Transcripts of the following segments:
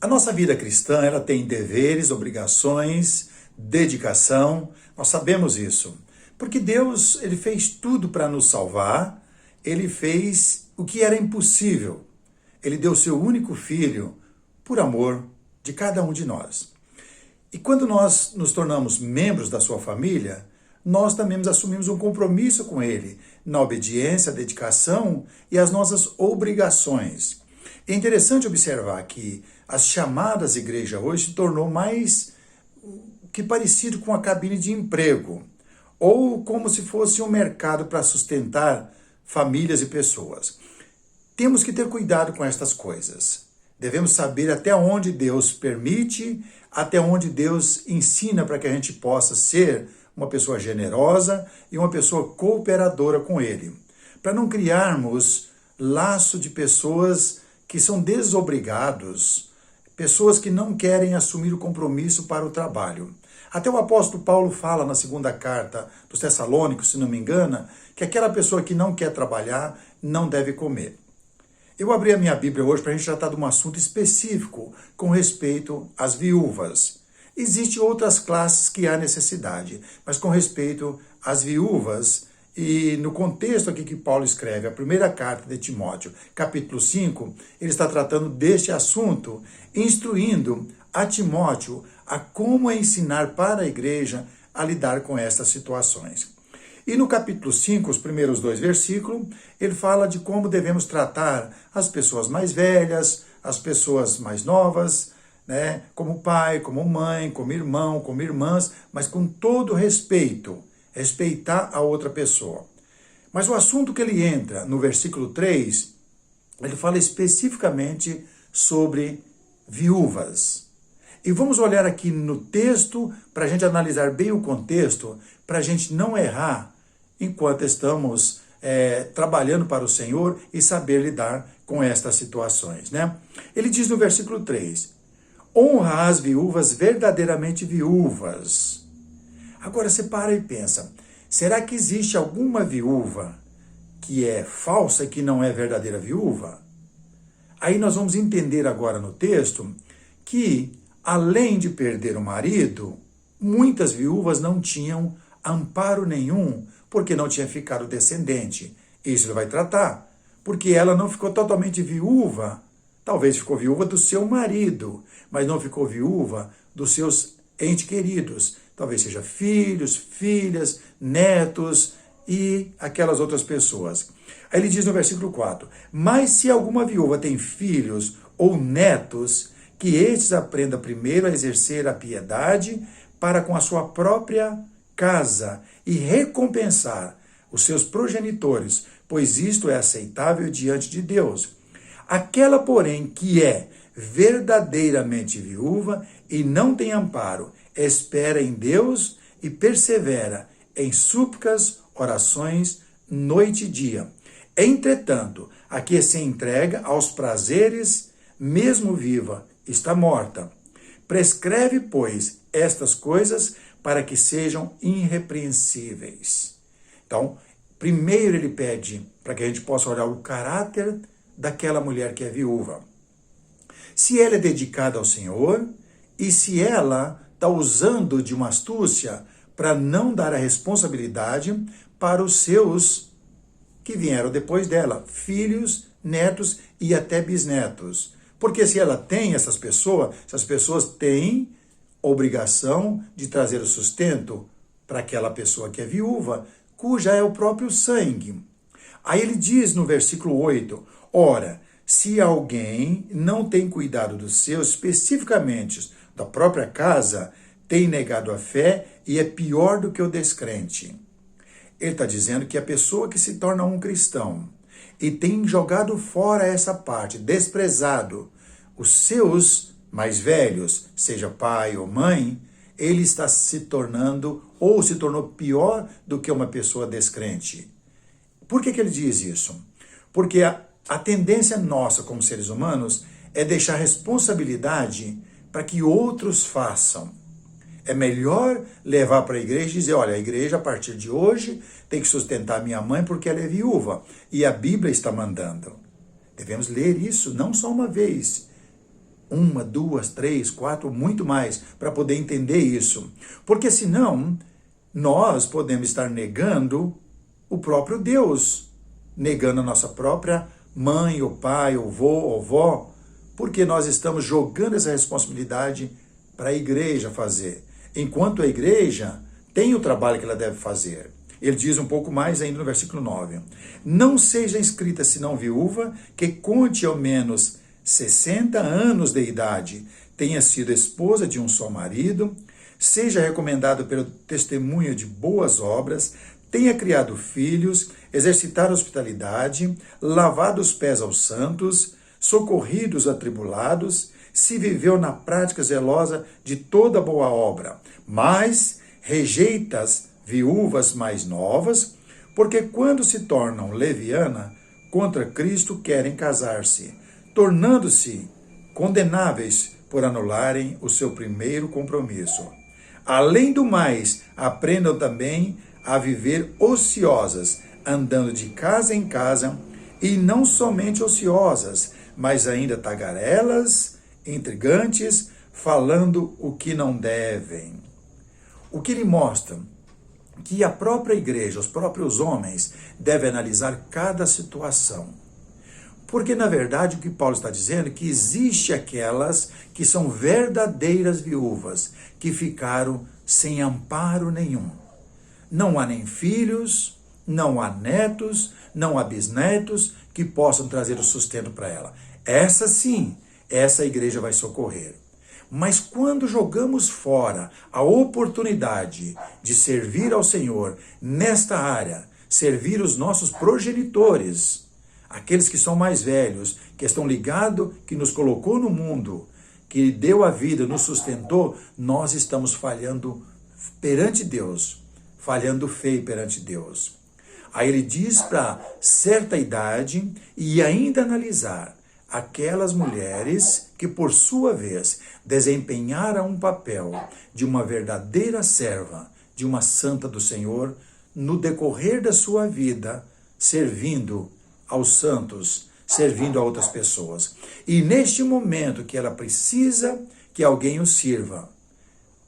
A nossa vida cristã, ela tem deveres, obrigações, dedicação. Nós sabemos isso. Porque Deus, ele fez tudo para nos salvar. Ele fez o que era impossível. Ele deu seu único filho por amor de cada um de nós. E quando nós nos tornamos membros da sua família, nós também assumimos um compromisso com ele, na obediência, dedicação e as nossas obrigações. É interessante observar que as chamadas igreja hoje se tornou mais que parecido com a cabine de emprego, ou como se fosse um mercado para sustentar famílias e pessoas. Temos que ter cuidado com estas coisas. Devemos saber até onde Deus permite, até onde Deus ensina para que a gente possa ser uma pessoa generosa e uma pessoa cooperadora com Ele. Para não criarmos laço de pessoas que são desobrigados, pessoas que não querem assumir o compromisso para o trabalho. Até o apóstolo Paulo fala na segunda carta dos Tessalônicos, se não me engano, que aquela pessoa que não quer trabalhar não deve comer. Eu abri a minha Bíblia hoje para a gente tratar de um assunto específico com respeito às viúvas. Existem outras classes que há necessidade, mas com respeito às viúvas, e no contexto aqui que Paulo escreve, a primeira carta de Timóteo, capítulo 5, ele está tratando deste assunto, instruindo a Timóteo a como ensinar para a igreja a lidar com estas situações. E no capítulo 5, os primeiros 2 versículos, ele fala de como devemos tratar as pessoas mais velhas, as pessoas mais novas, né, como pai, como mãe, como irmão, como irmãs, mas com todo respeito, respeitar a outra pessoa. Mas o assunto que ele entra no versículo 3, ele fala especificamente sobre viúvas. E vamos olhar aqui no texto para a gente analisar bem o contexto, para a gente não errar enquanto estamos trabalhando para o Senhor e saber lidar com estas situações, né? Ele diz no versículo 3, honra as viúvas verdadeiramente viúvas. Agora você para e pensa, será que existe alguma viúva que é falsa e que não é verdadeira viúva? Aí nós vamos entender agora no texto que, além de perder o marido, muitas viúvas não tinham amparo nenhum, porque não tinha ficado descendente. Isso ele vai tratar, porque ela não ficou totalmente viúva, talvez ficou viúva do seu marido, mas não ficou viúva dos seus entes queridos. Talvez seja filhos, filhas, netos e aquelas outras pessoas. Aí ele diz no versículo 4, mas se alguma viúva tem filhos ou netos, que estes aprendam primeiro a exercer a piedade para com a sua própria casa e recompensar os seus progenitores, pois isto é aceitável diante de Deus. Aquela, porém, que é verdadeiramente viúva e não tem amparo, espera em Deus e persevera em súplicas, orações, noite e dia. Entretanto, a que se entrega aos prazeres, mesmo viva, está morta. Prescreve, pois, estas coisas para que sejam irrepreensíveis. Então, primeiro ele pede para que a gente possa olhar o caráter daquela mulher que é viúva. Se ela é dedicada ao Senhor e se ela está usando de uma astúcia para não dar a responsabilidade para os seus que vieram depois dela, filhos, netos e até bisnetos. Porque se ela tem essas pessoas têm obrigação de trazer o sustento para aquela pessoa que é viúva, cuja é o próprio sangue. Aí ele diz no versículo 8, ora, se alguém não tem cuidado dos seus, especificamente da própria casa, tem negado a fé e é pior do que o descrente. Ele está dizendo que a pessoa que se torna um cristão e tem jogado fora essa parte, desprezado os seus mais velhos, seja pai ou mãe, ele está se tornando ou se tornou pior do que uma pessoa descrente. Por que ele diz isso? Porque a tendência nossa como seres humanos é deixar responsabilidade para que outros façam. É melhor levar para a igreja e dizer, olha, a igreja a partir de hoje tem que sustentar minha mãe porque ela é viúva. E a Bíblia está mandando. Devemos ler isso não só uma vez, uma, duas, três, quatro, muito mais, para poder entender isso. Porque senão, nós podemos estar negando o próprio Deus, negando a nossa própria mãe, ou pai, ou vô, ou vó, porque nós estamos jogando essa responsabilidade para a igreja fazer, enquanto a igreja tem o trabalho que ela deve fazer. Ele diz um pouco mais ainda no versículo 9. Não seja inscrita senão viúva, que conte ao menos 60 anos de idade, tenha sido esposa de um só marido, seja recomendado pelo testemunho de boas obras, tenha criado filhos, exercitado hospitalidade, lavado os pés aos santos, socorrido os atribulados, se viveu na prática zelosa de toda boa obra, mas rejeita as viúvas mais novas, porque quando se tornam leviana, contra Cristo querem casar-se, tornando-se condenáveis por anularem o seu primeiro compromisso. Além do mais, aprendam também a viver ociosas, andando de casa em casa, e não somente ociosas, mas ainda tagarelas, intrigantes, falando o que não devem. O que ele mostra? Que a própria igreja, os próprios homens, devem analisar cada situação. Porque, na verdade, o que Paulo está dizendo é que existe aquelas que são verdadeiras viúvas, que ficaram sem amparo nenhum. Não há nem filhos, não há netos, não há bisnetos que possam trazer o sustento para ela. Essa sim, essa igreja vai socorrer. Mas quando jogamos fora a oportunidade de servir ao Senhor nesta área, servir os nossos progenitores, aqueles que são mais velhos, que estão ligados, que nos colocou no mundo, que deu a vida, nos sustentou, nós estamos falhando perante Deus, falhando feio perante Deus. Aí ele diz para certa idade e ainda analisar aquelas mulheres que, por sua vez, desempenharam um papel de uma verdadeira serva, de uma santa do Senhor, no decorrer da sua vida, servindo aos santos, servindo a outras pessoas. E neste momento que ela precisa que alguém o sirva,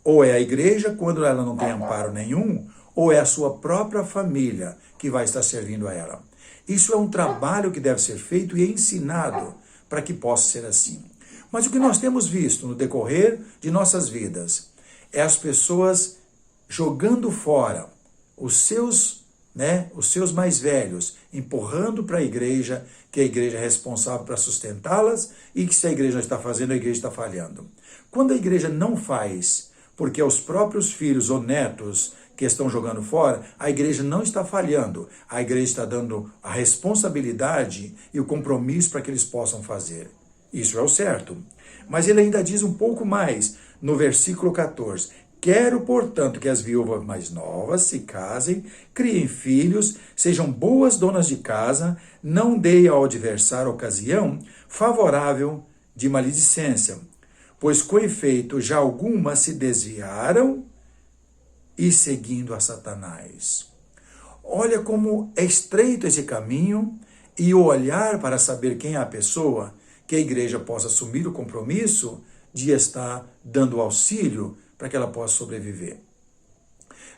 ou é a igreja, quando ela não tem amparo nenhum, ou é a sua própria família que vai estar servindo a ela. Isso é um trabalho que deve ser feito e ensinado para que possa ser assim. Mas o que nós temos visto no decorrer de nossas vidas é as pessoas jogando fora os seus mais velhos, empurrando para a igreja, que a igreja é responsável para sustentá-las e que se a igreja não está fazendo, a igreja está falhando. Quando a igreja não faz, porque é os próprios filhos ou netos que estão jogando fora, a igreja não está falhando, a igreja está dando a responsabilidade e o compromisso para que eles possam fazer. Isso é o certo. Mas ele ainda diz um pouco mais, no versículo 14, quero, portanto, que as viúvas mais novas se casem, criem filhos, sejam boas donas de casa, não deem ao adversário ocasião favorável de maledicência, pois com efeito já algumas se desviaram e seguindo a Satanás. Olha como é estreito esse caminho e o olhar para saber quem é a pessoa, que a igreja possa assumir o compromisso de estar dando auxílio para que ela possa sobreviver.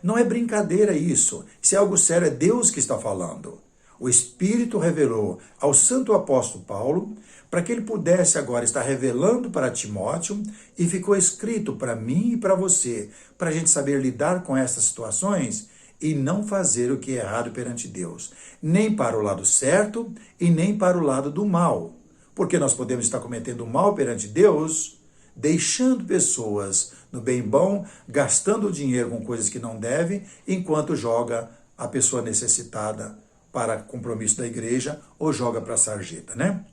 Não é brincadeira isso é algo sério, é Deus que está falando. O Espírito revelou ao santo apóstolo Paulo para que ele pudesse agora estar revelando para Timóteo e ficou escrito para mim e para você, para a gente saber lidar com essas situações e não fazer o que é errado perante Deus, nem para o lado certo e nem para o lado do mal, porque nós podemos estar cometendo mal perante Deus, deixando pessoas no bem bom, gastando dinheiro com coisas que não devem, enquanto joga a pessoa necessitada para compromisso da igreja ou joga para a sarjeta, né?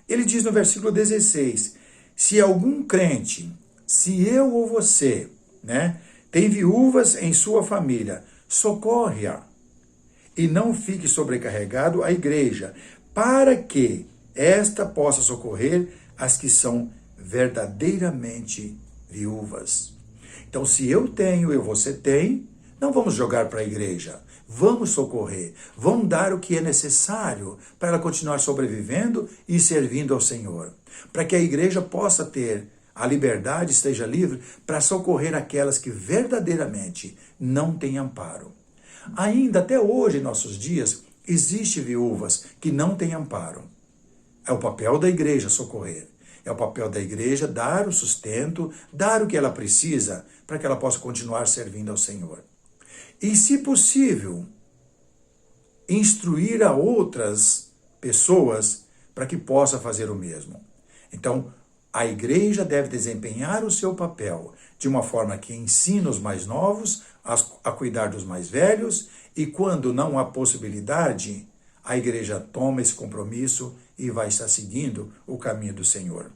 Ele diz no versículo 16, se algum crente, se eu ou você, né, tem viúvas em sua família, socorre-a e não fique sobrecarregado a igreja, para que esta possa socorrer as que são verdadeiramente viúvas. Então, se eu tenho e você tem, não vamos jogar para a igreja. Vamos socorrer, vamos dar o que é necessário para ela continuar sobrevivendo e servindo ao Senhor. Para que a igreja possa ter a liberdade, esteja livre, para socorrer aquelas que verdadeiramente não têm amparo. Ainda até hoje, em nossos dias, existem viúvas que não têm amparo. É o papel da igreja socorrer. É o papel da igreja dar o sustento, dar o que ela precisa para que ela possa continuar servindo ao Senhor. E, se possível, instruir a outras pessoas para que possa fazer o mesmo. Então, a igreja deve desempenhar o seu papel de uma forma que ensina os mais novos a cuidar dos mais velhos e, quando não há possibilidade, a igreja toma esse compromisso e vai estar seguindo o caminho do Senhor.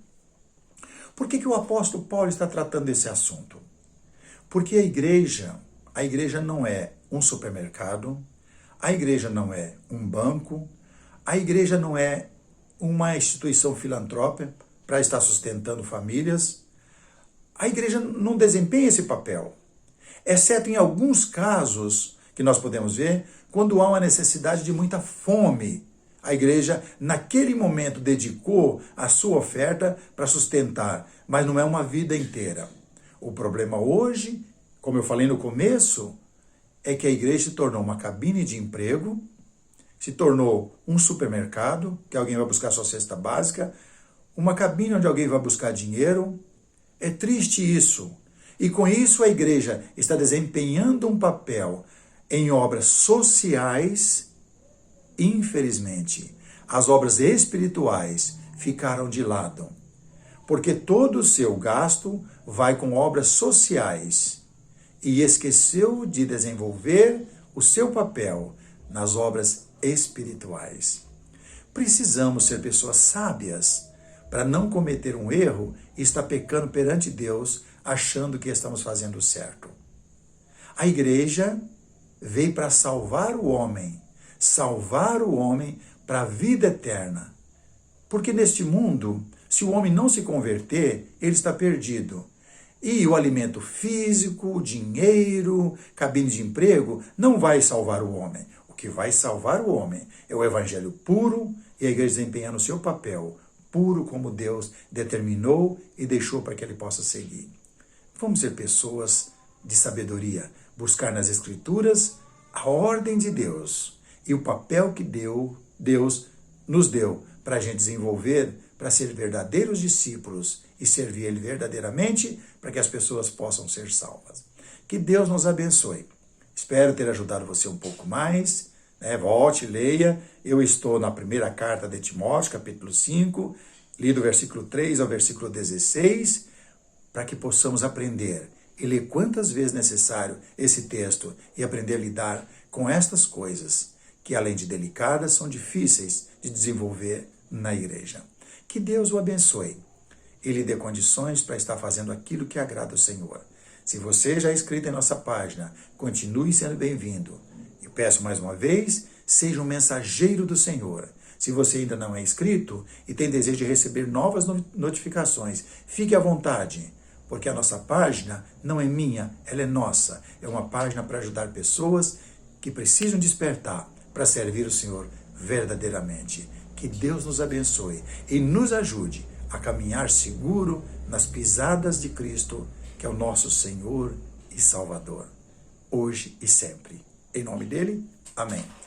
Por que o apóstolo Paulo está tratando desse assunto? Porque a igreja não é um supermercado, a igreja não é um banco, a igreja não é uma instituição filantrópica para estar sustentando famílias. A igreja não desempenha esse papel, exceto em alguns casos que nós podemos ver, quando há uma necessidade de muita fome. A igreja, naquele momento, dedicou a sua oferta para sustentar, mas não é uma vida inteira. O problema hoje, como eu falei no começo, é que a igreja se tornou uma cabine de emprego, se tornou um supermercado, que alguém vai buscar sua cesta básica, uma cabine onde alguém vai buscar dinheiro. É triste isso. E com isso a igreja está desempenhando um papel em obras sociais. Infelizmente, as obras espirituais ficaram de lado, porque todo o seu gasto vai com obras sociais e esqueceu de desenvolver o seu papel nas obras espirituais. Precisamos ser pessoas sábias para não cometer um erro e estar pecando perante Deus, achando que estamos fazendo certo. A igreja veio para salvar o homem para a vida eterna. Porque neste mundo, se o homem não se converter, ele está perdido. E o alimento físico, o dinheiro, cabine de emprego, não vai salvar o homem. O que vai salvar o homem é o evangelho puro e a igreja desempenhando o seu papel puro como Deus determinou e deixou para que ele possa seguir. Vamos ser pessoas de sabedoria, buscar nas Escrituras a ordem de Deus e o papel que Deus nos deu para a gente desenvolver, para ser verdadeiros discípulos e servir Ele verdadeiramente, para que as pessoas possam ser salvas. Que Deus nos abençoe. Espero ter ajudado você um pouco mais. Volte, leia. Eu estou na primeira carta de Timóteo, capítulo 5, li do versículo 3 ao versículo 16, para que possamos aprender e ler quantas vezes necessário esse texto e aprender a lidar com estas coisas, que além de delicadas, são difíceis de desenvolver na igreja. Que Deus o abençoe e lhe dê condições para estar fazendo aquilo que agrada ao Senhor. Se você já é inscrito em nossa página, continue sendo bem-vindo. E peço mais uma vez, seja um mensageiro do Senhor. Se você ainda não é inscrito e tem desejo de receber novas notificações, fique à vontade, porque a nossa página não é minha, ela é nossa. É uma página para ajudar pessoas que precisam despertar para servir o Senhor verdadeiramente. Que Deus nos abençoe e nos ajude a caminhar seguro nas pisadas de Cristo, que é o nosso Senhor e Salvador, hoje e sempre. Em nome dele, amém.